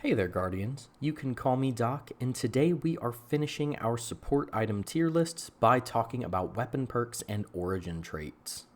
Hey there, Guardians. You can call me Doc, and today we are finishing our support item tier lists by talking about weapon perks and origin traits.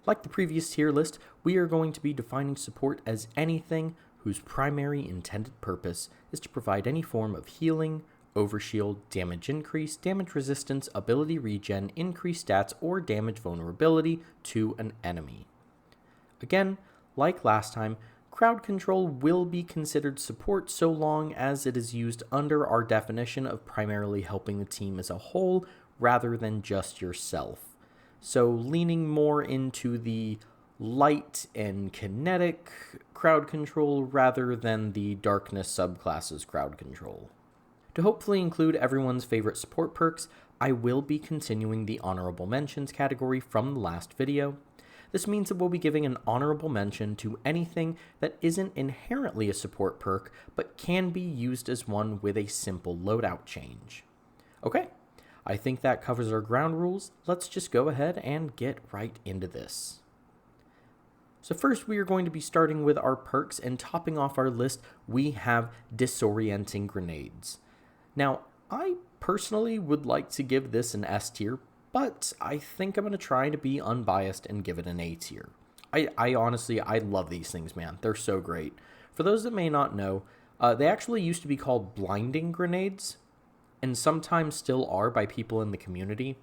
Like the previous tier list, we are going to be defining support as anything whose primary intended purpose is to provide any form of healing, overshield, damage increase, damage resistance, ability regen, increased stats, or damage vulnerability to an enemy. Again, like last time, crowd control will be considered support so long as it is used under our definition of primarily helping the team as a whole rather than just yourself. So leaning more into the light and kinetic crowd control rather than the darkness subclasses crowd control. To hopefully include everyone's favorite support perks, I will be continuing the honorable mentions category from the last video. This means that we'll be giving an honorable mention to anything that isn't inherently a support perk, but can be used as one with a simple loadout change. Okay, I think that covers our ground rules. Let's just go ahead and get right into this. So first we are going to be starting with our perks, and topping off our list, we have Disorienting Grenades. Now, I personally would like to give this an S tier, but I think I'm going to try to be unbiased and give it an A tier. I honestly love these things, man. They're so great. For those that may not know, they actually used to be called blinding grenades, and sometimes still are by people in the community.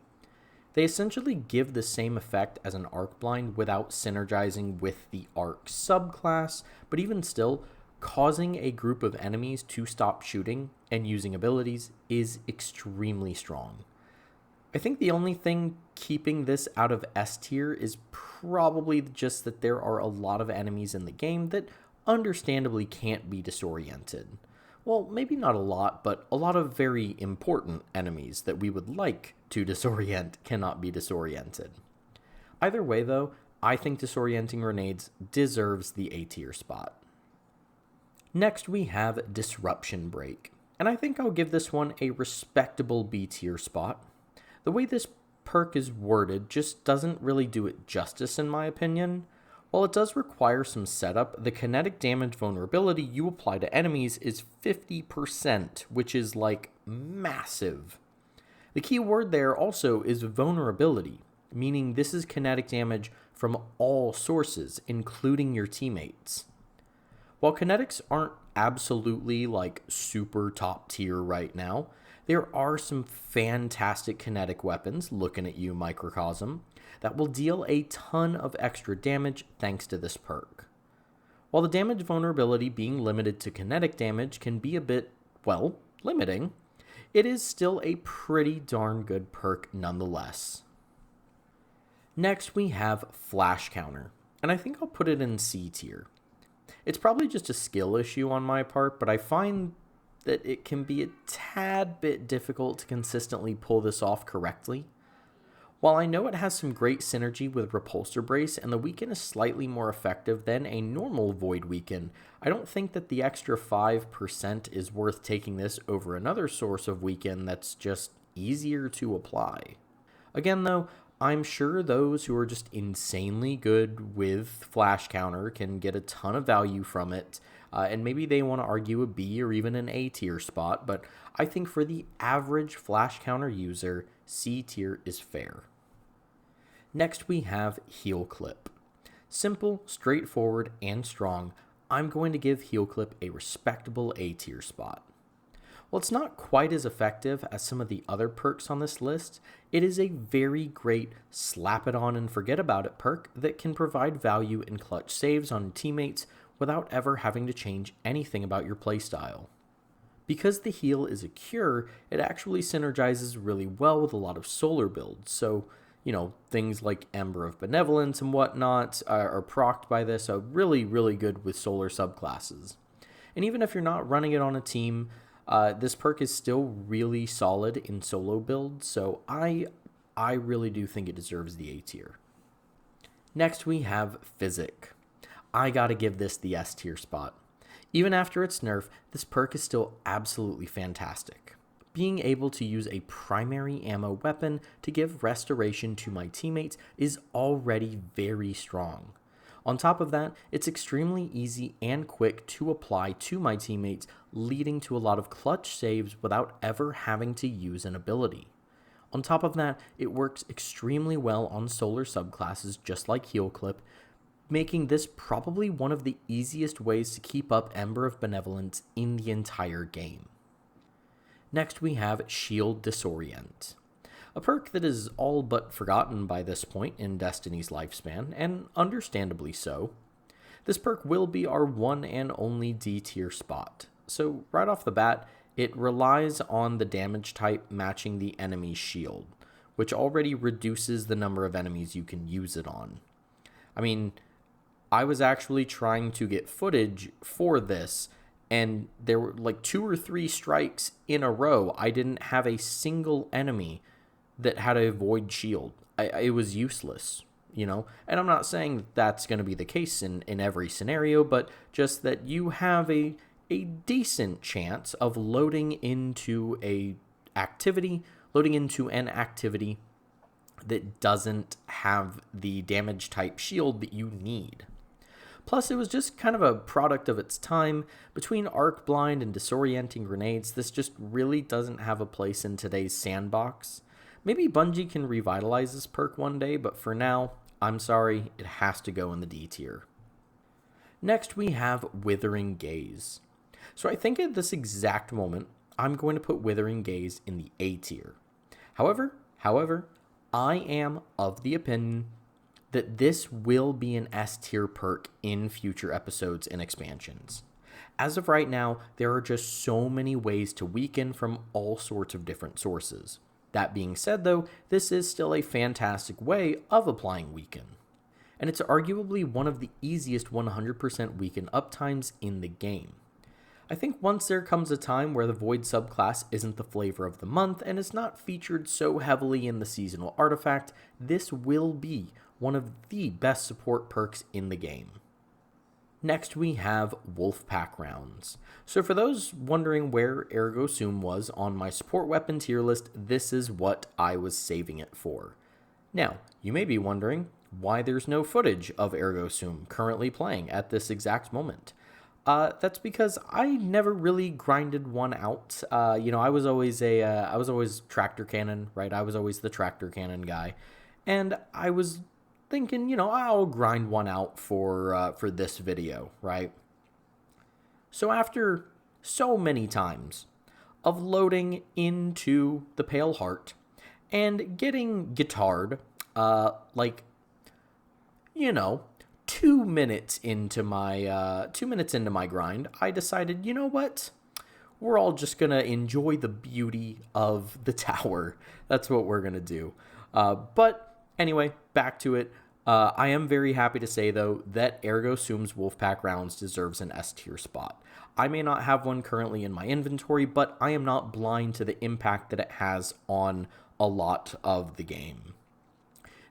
They essentially give the same effect as an arc blind without synergizing with the arc subclass, but even still, causing a group of enemies to stop shooting and using abilities is extremely strong. I think the only thing keeping this out of S tier is probably just that there are a lot of enemies in the game that understandably can't be disoriented. Well, maybe not a lot, but a lot of very important enemies that we would like to disorient cannot be disoriented. Either way though, I think Disorienting Grenades deserves the A tier spot. Next we have Disruption Break, and I think I'll give this one a respectable B tier spot. The way this perk is worded just doesn't really do it justice in my opinion. While it does require some setup, the kinetic damage vulnerability you apply to enemies is 50%, which is like massive. The key word there also is vulnerability, meaning this is kinetic damage from all sources, including your teammates. While kinetics aren't absolutely like super top tier right now, there are some fantastic kinetic weapons, looking at you Microcosm, that will deal a ton of extra damage thanks to this perk. While the damage vulnerability being limited to kinetic damage can be a bit, well, limiting, it is still a pretty darn good perk nonetheless. Next we have Flash Counter, and I think I'll put it in C tier. It's probably just a skill issue on my part, but I find that it can be a tad bit difficult to consistently pull this off correctly. While I know it has some great synergy with Repulsor Brace and the weaken is slightly more effective than a normal Void weaken, I don't think that the extra 5% is worth taking this over another source of weaken that's just easier to apply. Again though, I'm sure those who are just insanely good with Flash Counter can get a ton of value from it, and maybe they want to argue a B or even an A tier spot, but I think for the average Flash Counter user, C tier is fair. Next we have Heal Clip. Simple, straightforward, and strong, I'm going to give Heal Clip a respectable A tier spot. While it's not quite as effective as some of the other perks on this list, it is a very great slap it on and forget about it perk that can provide value in clutch saves on teammates without ever having to change anything about your playstyle. Because the heal is a cure, it actually synergizes really well with a lot of solar builds, so things like Ember of Benevolence and whatnot are procced by this, so really good with solar subclasses. And even if you're not running it on a team, this perk is still really solid in solo builds, so I really do think it deserves the A tier. Next we have Physic. I gotta give this the S tier spot. Even after its nerf, this perk is still absolutely fantastic. Being able to use a primary ammo weapon to give restoration to my teammates is already very strong. On top of that, it's extremely easy and quick to apply to my teammates, leading to a lot of clutch saves without ever having to use an ability. On top of that, it works extremely well on solar subclasses just like Heal Clip, making this probably one of the easiest ways to keep up Ember of Benevolence in the entire game. Next we have Shield Disorient, a perk that is all but forgotten by this point in Destiny's lifespan, and understandably so. This perk will be our one and only D tier spot, so right off the bat, it relies on the damage type matching the enemy's shield, which already reduces the number of enemies you can use it on. I mean, I was actually trying to get footage for this, and there were like 2 or 3 strikes in a row. I didn't have a single enemy that had a void shield. It was useless, you know? And I'm not saying that's going to be the case in every scenario, but just that you have a decent chance of loading into an activity that doesn't have the damage type shield that you need. Plus, it was just kind of a product of its time. Between Arc Blind and Disorienting Grenades, this just really doesn't have a place in today's sandbox. Maybe Bungie can revitalize this perk one day, but for now, I'm sorry, it has to go in the D tier. Next, we have Withering Gaze. So I think at this exact moment, I'm going to put Withering Gaze in the A tier. However, I am of the opinion that this will be an S tier perk in future episodes and expansions. As of right now, there are just so many ways to weaken from all sorts of different sources. That being said though, this is still a fantastic way of applying weaken. And it's arguably one of the easiest 100% weaken uptimes in the game. I think once there comes a time where the Void subclass isn't the flavor of the month and is not featured so heavily in the seasonal artifact, this will be one of the best support perks in the game. Next we have Wolfpack rounds. So for those wondering where Ergo Sum was on my support weapon tier list, this is what I was saving it for. Now, you may be wondering why there's no footage of Ergo Sum currently playing at this exact moment. That's because I never really grinded one out. I was always tractor cannon, right? I was always the tractor cannon guy. And I was thinking, I'll grind one out for this video, right? So after so many times of loading into the Pale Heart and getting guitared, 2 minutes into my grind, I decided, you know what? We're all just gonna enjoy the beauty of the tower. That's what we're gonna do. But anyway, back to it. I am very happy to say, though, that Ergo Sum's Wolfpack rounds deserves an S tier spot. I may not have one currently in my inventory, but I am not blind to the impact that it has on a lot of the game.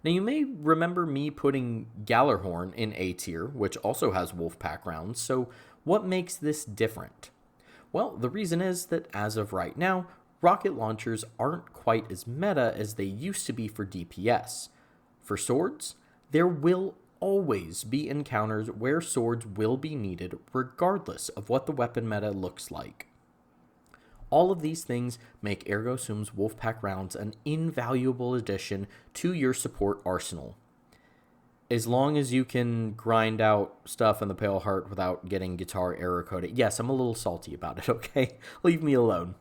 Now, you may remember me putting Gallarhorn in A tier, which also has Wolfpack rounds, so what makes this different? Well, the reason is that as of right now, rocket launchers aren't quite as meta as they used to be for DPS. For swords, there will always be encounters where swords will be needed regardless of what the weapon meta looks like. All of these things make Ergo Sum's Wolfpack rounds an invaluable addition to your support arsenal. As long as you can grind out stuff in the Pale Heart without getting guitar error coded. Yes, I'm a little salty about it, okay? Leave me alone.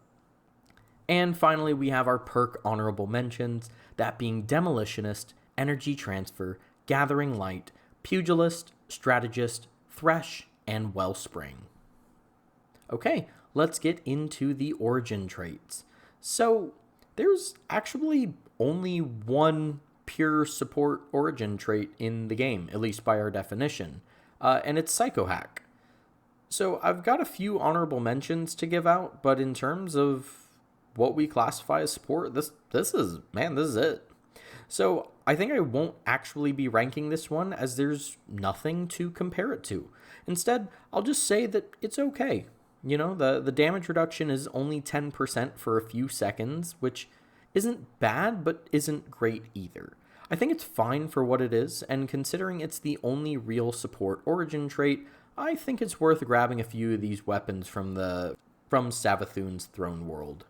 And finally, we have our perk honorable mentions, that being Demolitionist, Energy Transfer, Gathering Light, Pugilist, Strategist, Thresh, and Wellspring. Okay, let's get into the origin traits. So, there's actually only one pure support origin trait in the game, at least by our definition, and it's Psychohack. So, I've got a few honorable mentions to give out, but in terms of what we classify as support, this is it. So, I think I won't actually be ranking this one as there's nothing to compare it to. Instead, I'll just say that it's okay. The damage reduction is only 10% for a few seconds, which isn't bad, but isn't great either. I think it's fine for what it is, and considering it's the only real support origin trait, I think it's worth grabbing a few of these weapons from Savathun's throne world.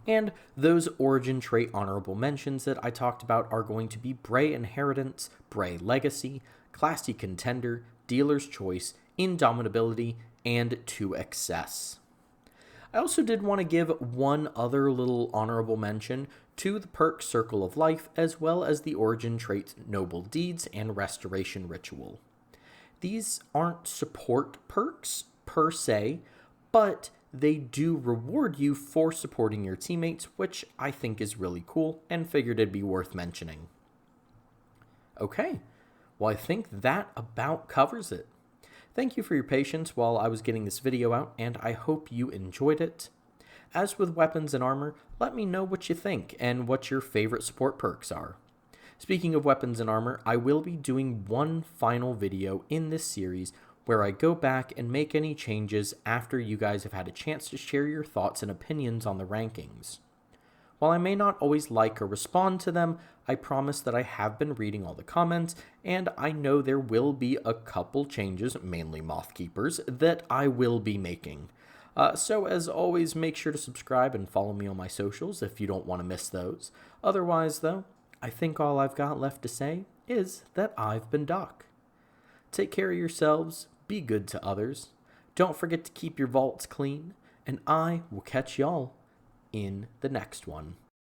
And those origin trait honorable mentions that I talked about are going to be Bray Inheritance, Bray Legacy, Classy Contender, Dealer's Choice, Indomitability, and To Excess. I also did want to give one other little honorable mention to the perk Circle of Life, as well as the origin traits Noble Deeds and Restoration Ritual. These aren't support perks per se, but they do reward you for supporting your teammates, which I think is really cool and figured it'd be worth mentioning. Okay, well I think that about covers it. Thank you for your patience while I was getting this video out, and I hope you enjoyed it. As with weapons and armor, let me know what you think and what your favorite support perks are. Speaking of weapons and armor, I will be doing one final video in this series where I go back and make any changes after you guys have had a chance to share your thoughts and opinions on the rankings. While I may not always like or respond to them, I promise that I have been reading all the comments, and I know there will be a couple changes, mainly Mothkeepers, that I will be making. So as always, make sure to subscribe and follow me on my socials if you don't want to miss those. Otherwise, though, I think all I've got left to say is that I've been Doc. Take care of yourselves, be good to others, don't forget to keep your vaults clean, and I will catch y'all in the next one.